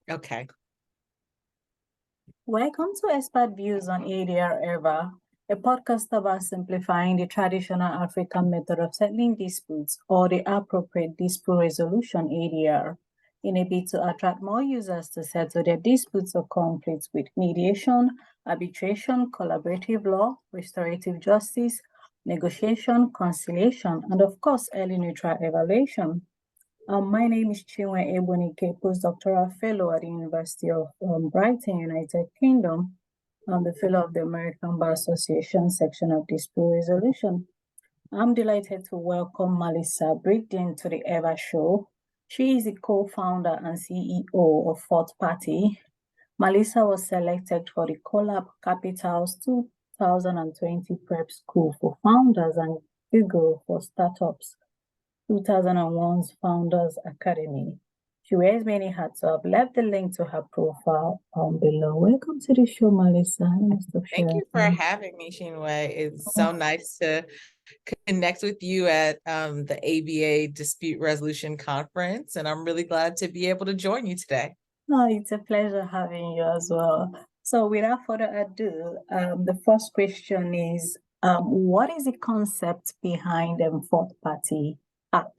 Okay. Welcome to Expert Views on ADR Ever, a podcast about simplifying the traditional African method of settling disputes or the appropriate dispute resolution ADR in a bid to attract more users to settle their disputes or conflicts with mediation, arbitration, collaborative law, restorative justice, negotiation, conciliation, and of course, early neutral evaluation. My name is DrChinweEgbunike, postdoctoral fellow at the University of Brighton, United Kingdom. I'm the fellow of the American Bar Association section of dispute resolution. I'm delighted to welcome Melissa Brogdon to the EVA show. She is the co-founder and CEO of Fourth Party. Melissa was selected for the Collab Capital's 2020 Prep School for Founders and Google for Startups 2001's Founders Academy. She wears many hats, so I've left the link to her profile below. Welcome to the show, Melissa. Thank you for having me, Chinwe. It's so nice to connect with you at the ABA Dispute Resolution Conference, and I'm really glad to be able to join you today. Oh, it's a pleasure having you as well. So without further ado, the first question is, what is the concept behind Fourth Party app?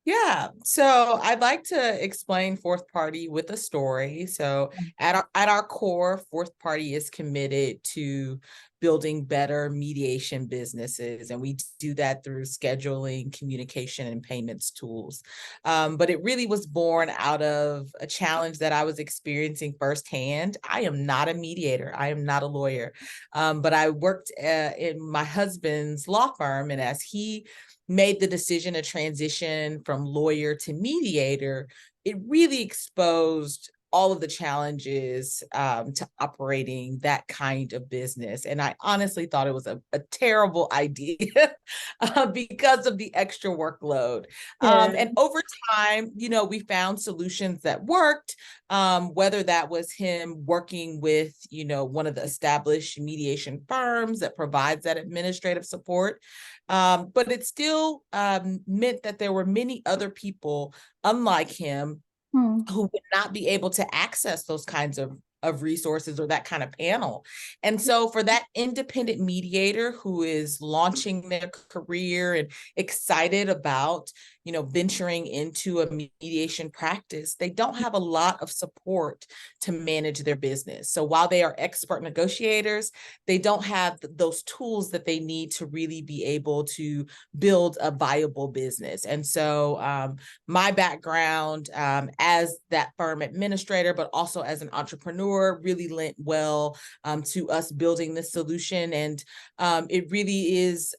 Yeah, so I'd like to explain Fourth Party with a story. So at our core, Fourth Party is committed to building better mediation businesses, and we do that through scheduling, communication, and payments tools. But it really was born out of a challenge that I was experiencing firsthand. I am not a mediator. I am not a lawyer, but I worked in my husband's law firm, and as he made the decision to transition from lawyer to mediator, it really exposed all of the challenges to operating that kind of business. And I honestly thought it was a terrible idea because of the extra workload. And over time, we found solutions that worked, whether that was him working with, one of the established mediation firms that provides that administrative support. But it still meant that there were many other people, unlike him, who would not be able to access those kinds of resources or that kind of panel. And so for that independent mediator who is launching their career and excited about, venturing into a mediation practice, they don't have a lot of support to manage their business. So while they are expert negotiators, they don't have those tools that they need to really be able to build a viable business. And so my background as that firm administrator, but also as an entrepreneur, really lent well to us building this solution. And it really is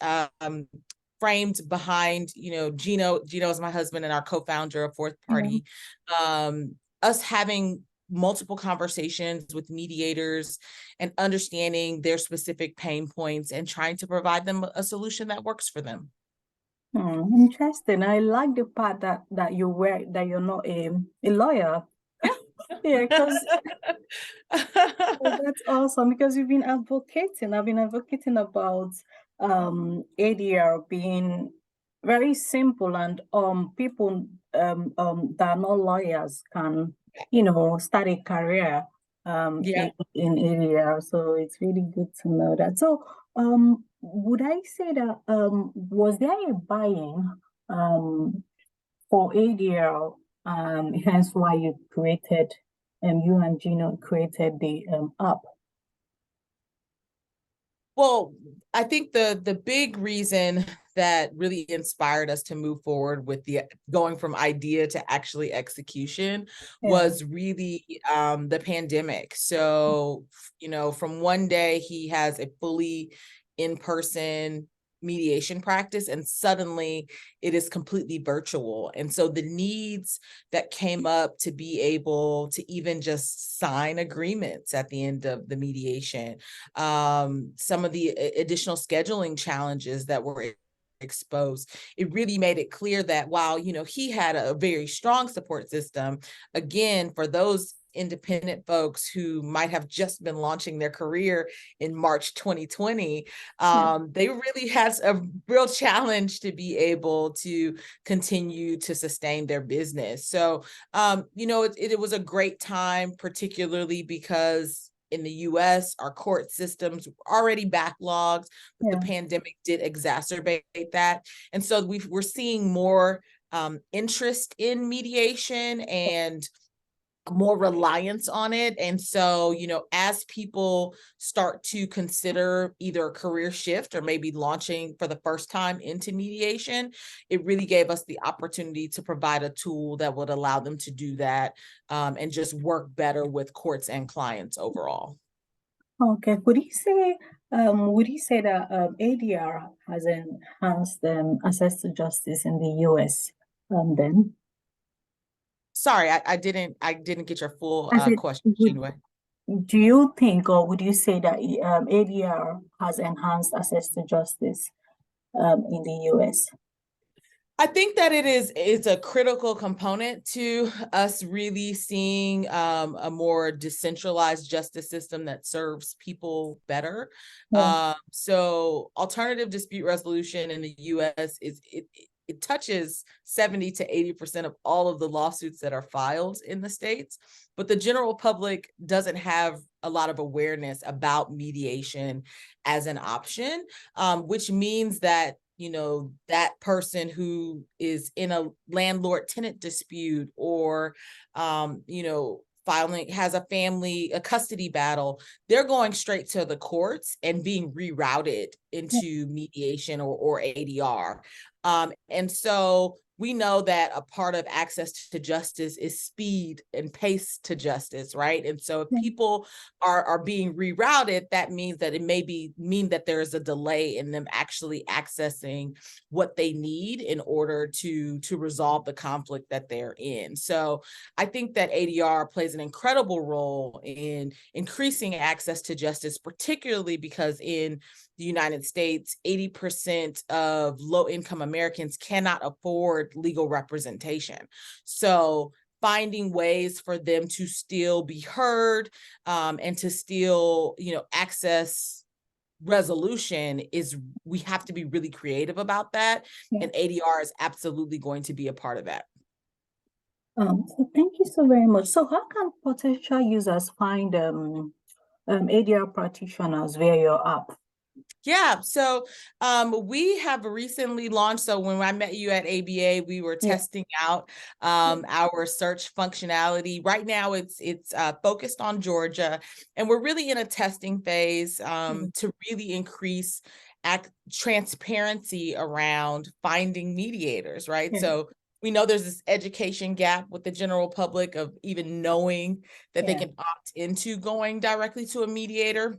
framed behind, Gino is my husband and our co-founder of Fourth Party, us having multiple conversations with mediators and understanding their specific pain points and trying to provide them a solution that works for them. Interesting. I like the part that you're not a lawyer. Yeah, because that's awesome, because you've been advocating. I've been advocating about ADR being very simple, and people that are not lawyers can start a career in ADR. So it's really good to know that. So would I say that was there a buy-in for ADR, hence why you created you and Gino created the app? Well, I think the big reason that really inspired us to move forward with the going from idea to actually execution was really the pandemic. So, from one day he has a fully in-person mediation practice, and suddenly it is completely virtual. And so the needs that came up to be able to even just sign agreements at the end of the mediation, some of the additional scheduling challenges that were exposed, it really made it clear that while he had a very strong support system, again, for those independent folks who might have just been launching their career in March 2020, they really had a real challenge to be able to continue to sustain their business. So, it was a great time, particularly because in the US, our court systems were already backlogged, but the pandemic did exacerbate that. And so we're seeing more interest in mediation and more reliance on it. And so, as people start to consider either a career shift or maybe launching for the first time into mediation, it really gave us the opportunity to provide a tool that would allow them to do that and just work better with courts and clients overall. Okay, would you say that ADR has enhanced access to justice in the US then? Sorry, I didn't get your full question, Chinwe. Do you think, or would you say that ADR has enhanced access to justice in the US? I think that it's a critical component to us really seeing a more decentralized justice system that serves people better. So alternative dispute resolution in the US it touches 70 to 80% of all of the lawsuits that are filed in the states, but the general public doesn't have a lot of awareness about mediation as an option, which means that that person who is in a landlord-tenant dispute or, has a custody battle, they're going straight to the courts and being rerouted into mediation or ADR. And so we know that a part of access to justice is speed and pace to justice, right? And so if people are being rerouted, that means that it may mean that there is a delay in them actually accessing what they need in order to resolve the conflict that they're in. So I think that ADR plays an incredible role in increasing access to justice, particularly because in the United States, 80% of low-income Americans cannot afford legal representation. So finding ways for them to still be heard and to still, access resolution we have to be really creative about that. And ADR is absolutely going to be a part of that. So thank you so very much. So how can potential users find ADR practitioners via your app? Yeah, so we have recently launched. So when I met you at ABA, we were testing out our search functionality. Right now, it's focused on Georgia, and we're really in a testing phase to really increase transparency around finding mediators, right? So we know there's this education gap with the general public of even knowing that they can opt into going directly to a mediator.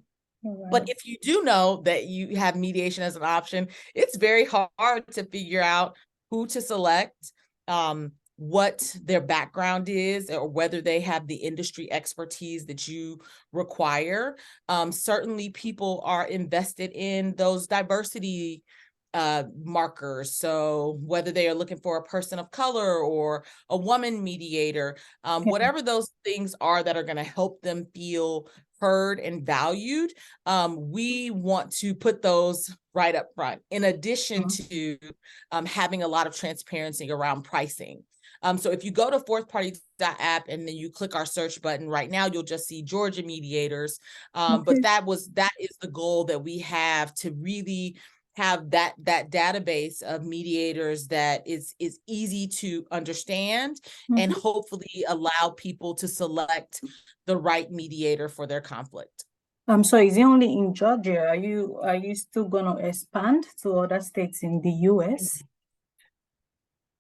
But if you do know that you have mediation as an option, it's very hard to figure out who to select, what their background is, or whether they have the industry expertise that you require. Certainly, people are invested in those diversity markers. So whether they are looking for a person of color or a woman mediator, whatever those things are that are going to help them feel heard and valued, we want to put those right up front, in addition to having a lot of transparency around pricing. So if you go to fourthparty.app and then you click our search button right now, you'll just see Georgia mediators. But that is the goal that we have, to really have that database of mediators that is easy to understand and hopefully allow people to select the right mediator for their conflict. So is it only in Georgia? Are you still going to expand to other states in the US?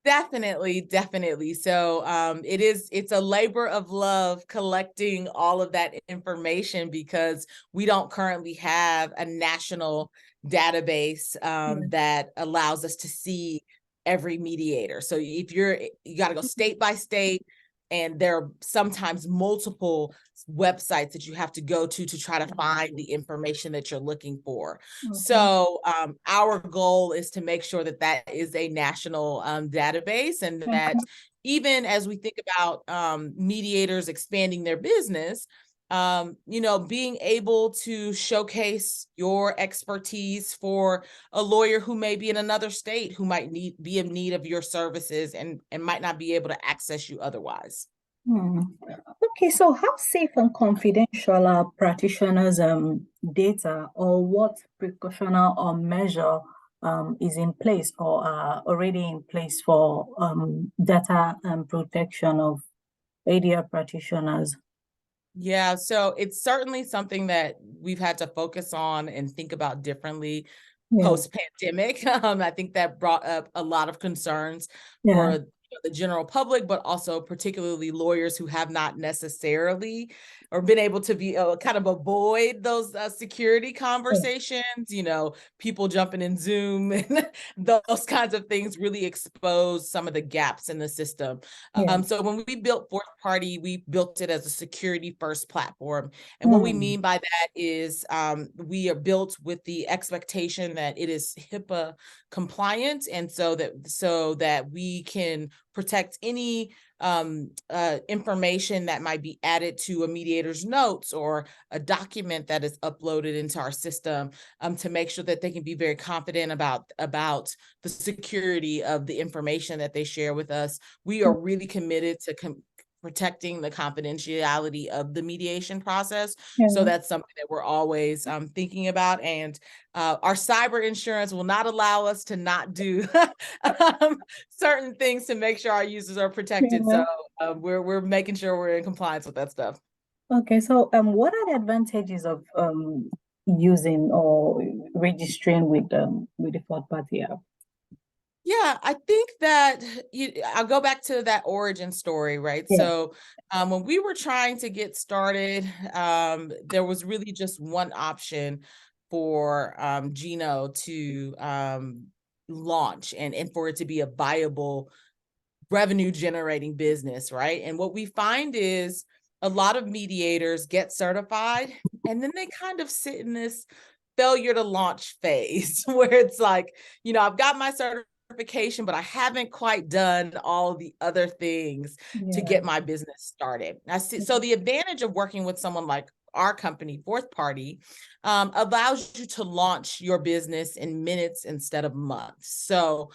Definitely. So it's a labor of love collecting all of that information, because we don't currently have a national database that allows us to see every mediator. So if you got to go state by state, and there are sometimes multiple websites that you have to go to try to find the information that you're looking for. So our goal is to make sure that is a national database, and that even as we think about mediators expanding their business, you know, being able to showcase your expertise for a lawyer who may be in another state, who might be in need of your services and might not be able to access you otherwise. Okay, so how safe and confidential are practitioners' data, or what precautionary or measure is in place or are already in place for data and protection of ADR practitioners? Yeah, so it's certainly something that we've had to focus on and think about differently Yeah, post-pandemic. I think that brought up a lot of concerns yeah, for the general public, but also particularly lawyers who have not necessarily or been able to be kind of avoid those security conversations, you know, people jumping in Zoom and those kinds of things really expose some of the gaps in the system. yeah. So when we built Fourth Party, we built it as a security first platform. And what we mean by that is we are built with the expectation that it is HIPAA compliant, and so that we can protect any information that might be added to a mediator's notes or a document that is uploaded into our system, to make sure that they can be very confident about the security of the information that they share with us. We are really committed to protecting the confidentiality of the mediation process. Yeah. So that's something that we're always thinking about. And our cyber insurance will not allow us to not do certain things to make sure our users are protected. Yeah. So we're making sure we're in compliance with that stuff. Okay, so what are the advantages of using or registering with the fourth party app? Yeah, I think that I'll go back to that origin story, right? Yeah. So when we were trying to get started, there was really just one option for Gino to launch and for it to be a viable revenue generating business, right? And what we find is a lot of mediators get certified and then they kind of sit in this failure to launch phase where it's like, you know, I've got my certification, but I haven't quite done all the other things to Yeah. get my business started. I see. So the advantage of working with someone like our company, Fourth Party, allows you to launch your business in minutes instead of months. So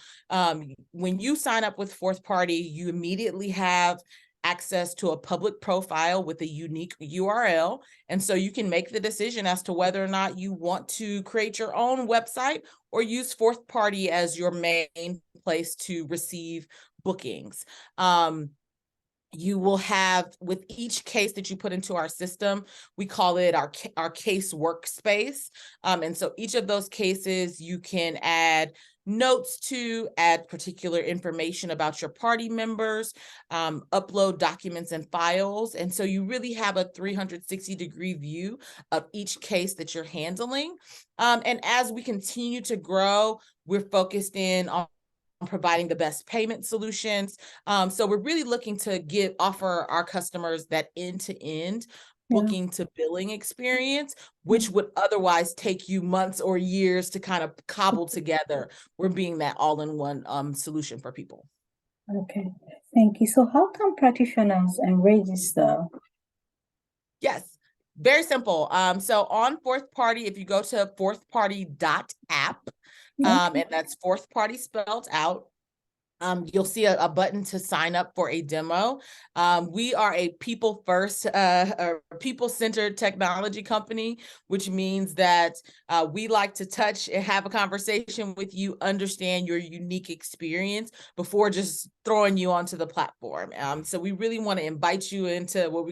when you sign up with Fourth Party, you immediately have access to a public profile with a unique URL. And so you can make the decision as to whether or not you want to create your own website or use Fourth Party as your main place to receive bookings. You will have, with each case that you put into our system, we call it our case workspace. And so each of those cases, you can add notes to, add particular information about your party members, upload documents and files. And so you really have a 360-degree view of each case that you're handling. And as we continue to grow, we're focused in on providing the best payment solutions. So we're really looking to offer our customers that end-to-end booking to billing experience, which would otherwise take you months or years to kind of cobble together. We're being that all-in-one solution for people. Okay, thank you. So how can practitioners register? Yes, very simple. So on Fourth Party, if you go to fourthparty.app, and that's Fourth Party spelled out, you'll see a button to sign up for a demo. We are a people first, people-centered technology company, which means that we like to touch and have a conversation with you, understand your unique experience before just throwing you onto the platform. So we really want to invite you into what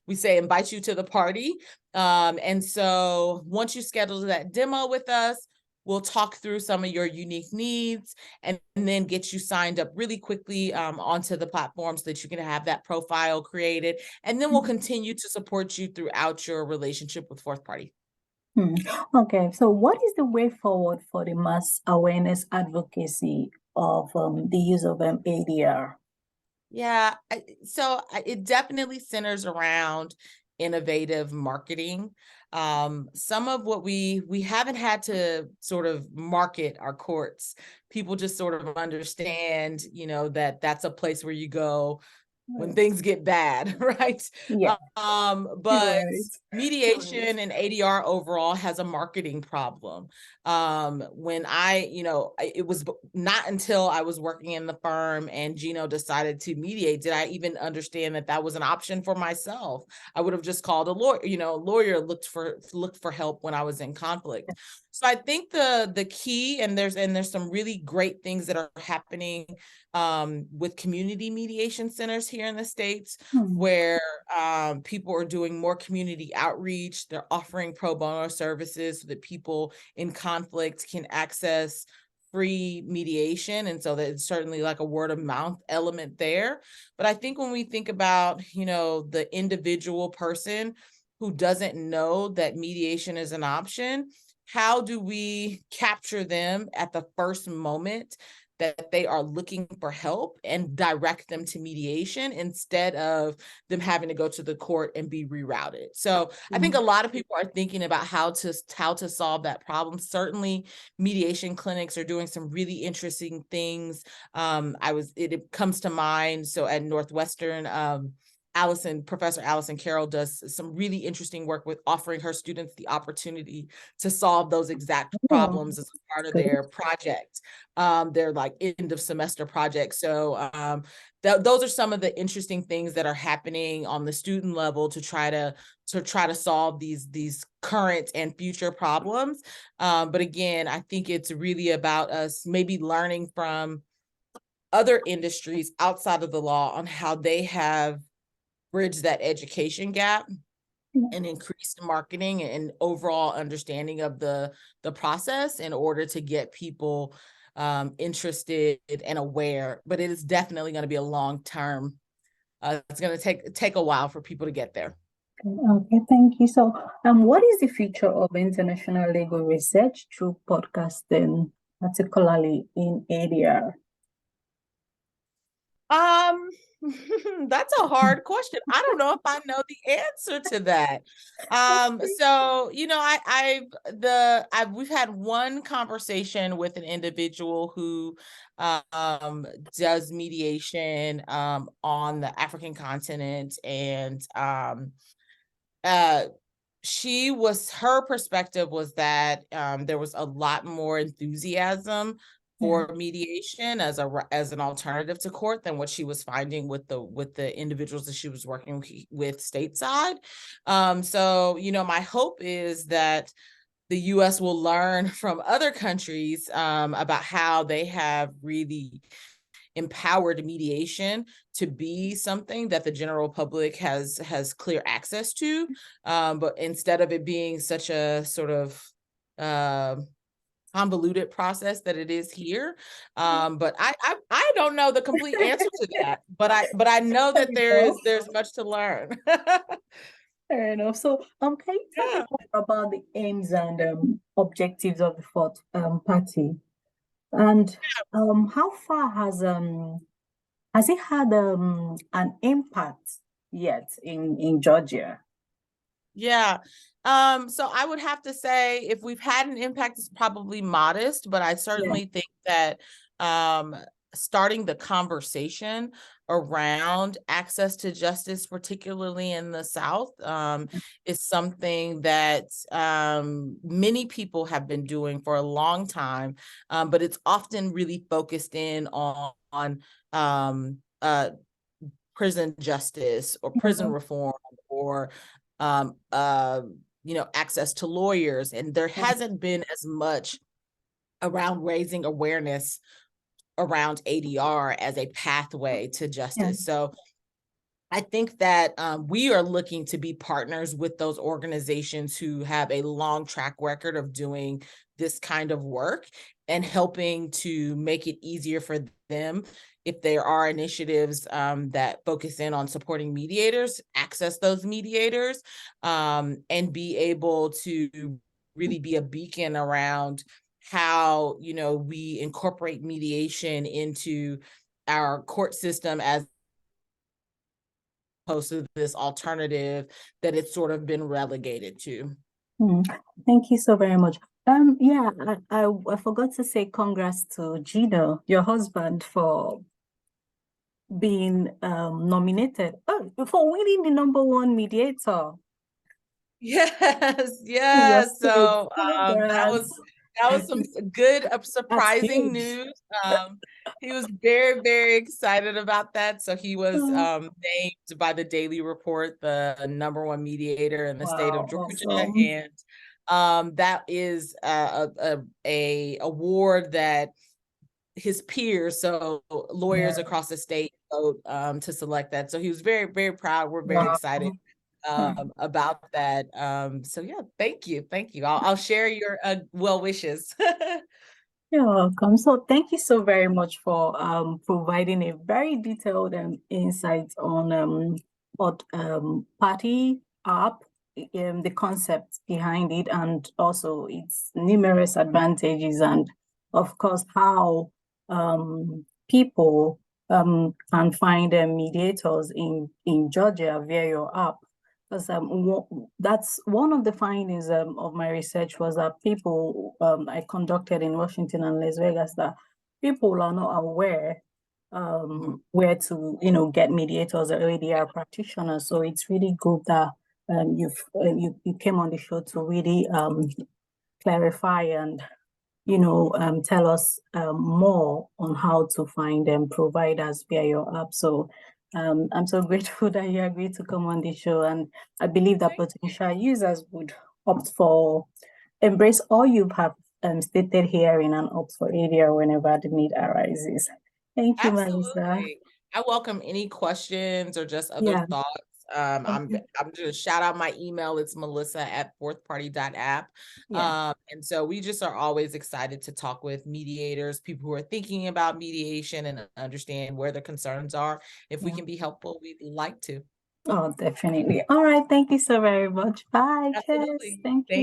we say, invite you to the party. And so once you schedule that demo with us, we'll talk through some of your unique needs and then get you signed up really quickly onto the platform so that you can have that profile created. And then we'll continue to support you throughout your relationship with Fourth Party. Okay, so what is the way forward for the mass awareness advocacy of the use of ADR? Yeah, so it definitely centers around innovative marketing. Some of what we haven't had to sort of market our courts. People just sort of understand, you know, that that's a place where you go when things get bad, right? Yeah. But Right. mediation and ADR overall has a marketing problem. When it was not until I was working in the firm and Gino decided to mediate, did I even understand that that was an option for myself. I would have just called a lawyer, lawyer looked for help when I was in conflict. So I think the key, and there's some really great things that are happening with community mediation centers here in the States, where people are doing more community outreach. They're offering pro bono services so that people in conflict can access free mediation. And so that's certainly like a word of mouth element there. But I think when we think about, the individual person who doesn't know that mediation is an option, how do we capture them at the first moment that they are looking for help and direct them to mediation instead of them having to go to the court and be rerouted? So I think a lot of people are thinking about how to solve that problem. Certainly mediation clinics are doing some really interesting things. It comes to mind. So at Northwestern, Professor Allison Carroll does some really interesting work with offering her students the opportunity to solve those exact problems as a part of their project, their like end of semester projects. So those are some of the interesting things that are happening on the student level to try to solve these current and future problems. But again, I think it's really about us maybe learning from other industries outside of the law on how they have bridge that education gap and increased marketing and overall understanding of the process in order to get people interested and aware. But it is definitely going to be a long term. It's going to take a while for people to get there. Okay, thank you. So, what is the future of international legal research through podcasting, particularly in ADR? That's a hard question. I don't know if I know the answer to that. So we've had one conversation with an individual who does mediation on the African continent, and her perspective was that there was a lot more enthusiasm for mediation as an alternative to court than what she was finding with the individuals that she was working with stateside. So my hope is that the U.S. will learn from other countries about how they have really empowered mediation to be something that the general public has clear access to, but instead of it being such a sort of convoluted process that it is here. But I don't know the complete answer to that, but I know that there's much to learn. Fair enough. So, can you tell me more about the aims and objectives of the fourth party, and how far has it had an impact yet in Georgia? Yeah. So I would have to say if we've had an impact, it's probably modest, but I certainly think that starting the conversation around access to justice, particularly in the South, is something that many people have been doing for a long time, but it's often really focused in on prison justice or prison reform or access to lawyers. And there hasn't been as much around raising awareness around ADR as a pathway to justice. So I think that we are looking to be partners with those organizations who have a long track record of doing this kind of work and helping to make it easier for them. If there are initiatives that focus in on supporting mediators, access those mediators, and be able to really be a beacon around how, we incorporate mediation into our court system as opposed to this alternative that it's sort of been relegated to. Thank you so very much. Yeah, I forgot to say congrats to Gino, your husband, for being nominated for winning the #1 mediator. Yes. So that was some good, surprising news. He was very, very excited about that. So he was named by the Daily Report the #1 mediator in the state of Georgia, awesome. and that is a award that his peers, so lawyers across the state, vote to select that. So he was very, very proud. We're very excited about that. So yeah, thank you. I'll share your well wishes. You're welcome. So thank you so very much for providing a very detailed insight on what party app, the concept behind it, and also its numerous advantages, and of course how people can find mediators in Georgia via your app. Because that's one of the findings of my research, was that people I conducted in Washington and Las Vegas, that people are not aware where to get mediators or ADR practitioners. So it's really good that you came on the show to really clarify and tell us more on how to find providers via your app. So I'm so grateful that you agreed to come on the show, and I believe that potential users would embrace all you have stated here and opt for ADR whenever the need arises. Thank you, Melissa. I welcome any questions or just other thoughts. I'm gonna shout out my email. It's melissa@fourthparty.app. And so we just are always excited to talk with mediators, people who are thinking about mediation and understand where their concerns are. If we can be helpful, we'd like to. Oh, definitely. All right. Thank you so very much. Bye. Cheers. Thank you.